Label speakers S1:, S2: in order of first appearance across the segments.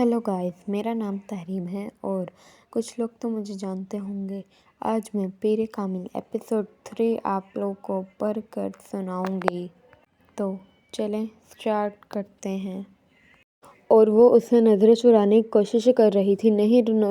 S1: Hello guys, मेरा नाम तहरीम है और कुछ लोग तो मुझे जानते होंगे। आज मैं पीरे कामिल एपिसोड 3 आप लोगों को पढ़ कर सुनाऊंगी। तो चलें स्टार्ट करते हैं। और वो उससे नज़रें चुराने की कोशिश कर रही थी,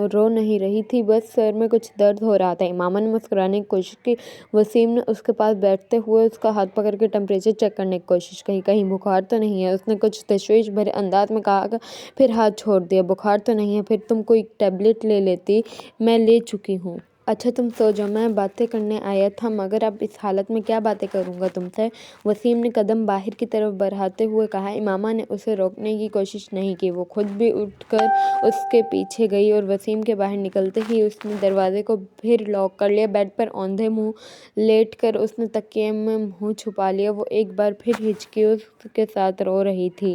S1: रो नहीं रही थी, बस सर में कुछ दर्द हो रहा था। इमामा ने मुस्कुराने की कोशिश की। वसीम ने उसके पास बैठते हुए उसका हाथ पकड़ के टेम्परेचर चेक करने की कोशिश की। कहीं बुखार तो नहीं है, उसने कुछ तशवीश भरे अंदाज में कहा, फिर हाथ छोड़ दिया। बुखार तो नहीं है, फिर तुम कोई टैबलेट ले लेती। मैं ले चुकी हूँ। अच्छा तुम सो जाओ, मैं बातें करने आया था, मगर अब इस हालत में क्या बातें करूँगा तुमसे। वसीम ने कदम बाहर की तरफ बढ़ाते हुए कहा। इमामा ने उसे रोकने की कोशिश नहीं की, वो खुद भी उठकर उसके पीछे गई और वसीम के बाहर निकलते ही उसने दरवाजे को फिर लॉक कर लिया। बेड पर औंधे मुँह लेट कर उसने तकिए में मुँह छुपा लिया। वो एक बार फिर हिचकियों के साथ रो रही थी।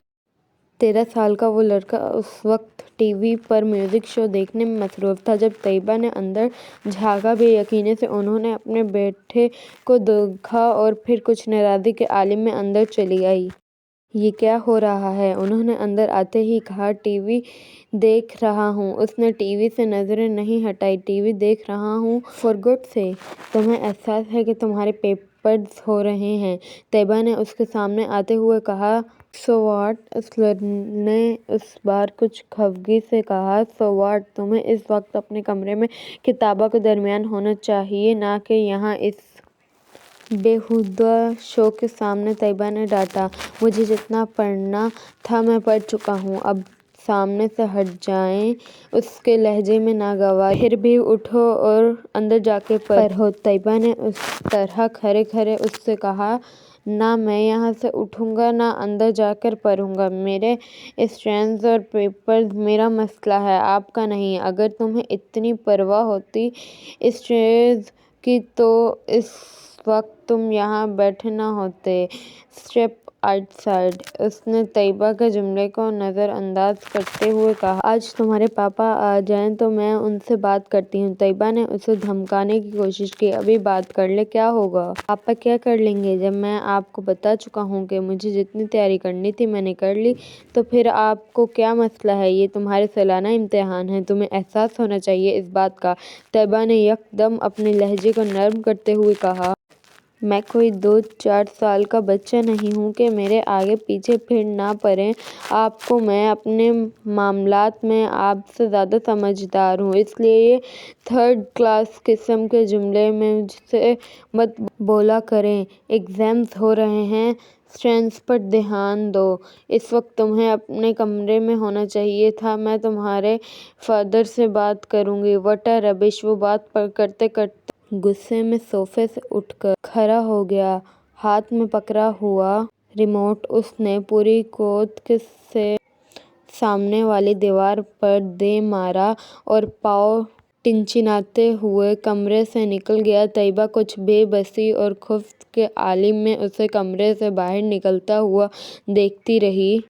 S1: 13 साल का वो लड़का उस वक्त टीवी पर म्यूजिक शो देखने में मसरूफ था। जब तैयबा ने अंदर झाँका बेयकीनी से उन्होंने अपने बेटे को देखा और फिर कुछ नाराज़गी के आलम में अंदर चली आई। ये क्या हो रहा है? उन्होंने अंदर आते ही कहा। टीवी देख रहा हूँ। उसने टीवी से नज़रें नहीं हटाई। टीवी देख रहा हूँ फॉर गुड से। तुम्हें एहसास है कि तुम्हारे पेपर्स हो रहे हैं? तैयबा ने उसके सामने आते हुए कहा। So what? उस ने उस बार कुछ खफगी से कहा। So what? तुम्हें इस वक्त अपने कमरे में किताबों के दरमियान होना चाहिए, ना कि यहाँ इस बेहुदा शो के सामने। तैयबा ने डांटा। मुझे जितना पढ़ना था मैं पढ़ चुका हूँ, अब सामने से हट जाएं। उसके लहजे में नागवार। फिर भी उठो और अंदर जाके पढ़ो। तैयबा ने उस तरह खड़े खड़े उससे कहा। ना मैं यहाँ से उठूँगा, ना अंदर जाकर पढ़ूँगा। मेरे स्ट्रेंस और पेपर्स मेरा मसला है, आपका नहीं। अगर तुम्हें इतनी परवाह होती स्ट्रेस की तो इस वक्त तुम यहाँ बैठे ना होते। Step outside. उसने तैयबा के जुमले को नज़रअंदाज करते हुए कहा। आज तुम्हारे पापा आ जाएं तो मैं उनसे बात करती हूँ। तैयबा ने उसे धमकाने की कोशिश की। अभी बात कर ले, क्या होगा? पापा क्या कर लेंगे? जब मैं आपको बता चुका हूँ कि मुझे जितनी तैयारी करनी थी मैंने कर ली, तो फिर आपको क्या मसला है? ये तुम्हारे सालाना इम्तिहान है, तुम्हें एहसास होना चाहिए इस बात का। तैयबा ने यकदम अपने लहजे को नरम करते हुए कहा। मैं कोई 2-4 साल का बच्चा नहीं हूँ कि मेरे आगे पीछे फिर ना पड़े आपको। मैं अपने मामलात में आपसे ज़्यादा समझदार हूँ, इसलिए ये थर्ड क्लास किस्म के जुमले मुझसे मत बोला करें। एग्ज़ाम्स हो रहे हैं, स्ट्रेंस पर ध्यान दो। इस वक्त तुम्हें अपने कमरे में होना चाहिए था। मैं तुम्हारे फादर से बात करूँगी। What a rubbish. वो बात करते करते गुस्से में सोफे से उठकर खड़ा हो गया। हाथ में पकड़ा हुआ रिमोट उसने पूरी कोत से सामने वाली दीवार पर दे मारा और पाँव टिनचिनाते हुए कमरे से निकल गया। तैयबा कुछ बेबसी और खौफ के आलम में उसे कमरे से बाहर निकलता हुआ देखती रही।